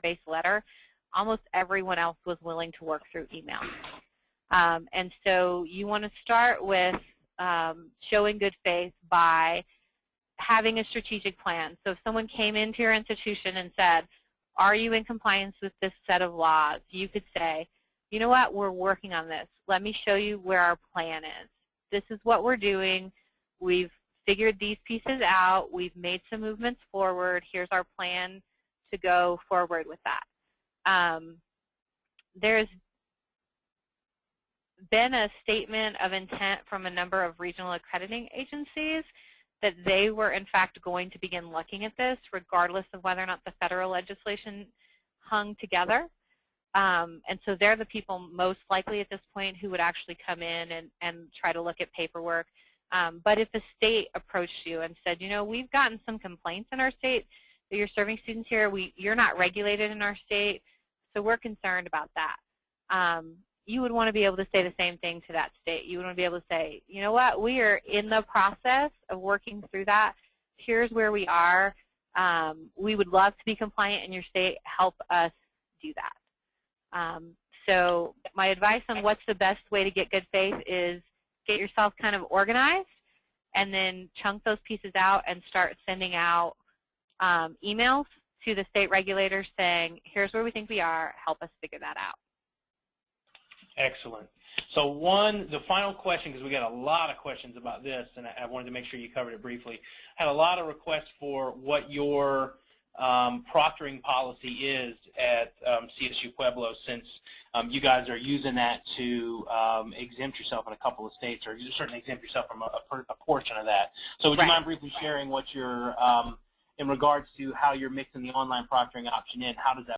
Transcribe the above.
face-to-face letter, almost everyone else was willing to work through email. And so you want to start with showing good faith by having a strategic plan. So if someone came into your institution and said, are you in compliance with this set of laws? You could say, you know what, we're working on this. Let me show you where our plan is. This is what we're doing. We've figured these pieces out. We've made some movements forward. Here's our plan to go forward with that. There's been a statement of intent from a number of regional accrediting agencies that they were, in fact, going to begin looking at this, regardless of whether or not the federal legislation hung together. And so they're the people most likely at this point who would actually come in and try to look at paperwork. But if a state approached you and said, you know, we've gotten some complaints in our state that you're serving students here, you're not regulated in our state, so we're concerned about that. You would want to be able to say the same thing to that state. You would want to be able to say, you know what, we are in the process of working through that. Here's where we are. We would love to be compliant in your state. Help us do that. So my advice on what's the best way to get good faith is get yourself kind of organized and then chunk those pieces out and start sending out emails to the state regulators saying, here's where we think we are. Help us figure that out. Excellent. So the final question, because we got a lot of questions about this, and I wanted to make sure you covered it briefly. I had a lot of requests for what your proctoring policy is at CSU Pueblo, since you guys are using that to exempt yourself in a couple of states, or you certainly exempt yourself from a portion of that. So would you mind briefly sharing what your, in regards to how you're mixing the online proctoring option in, how does that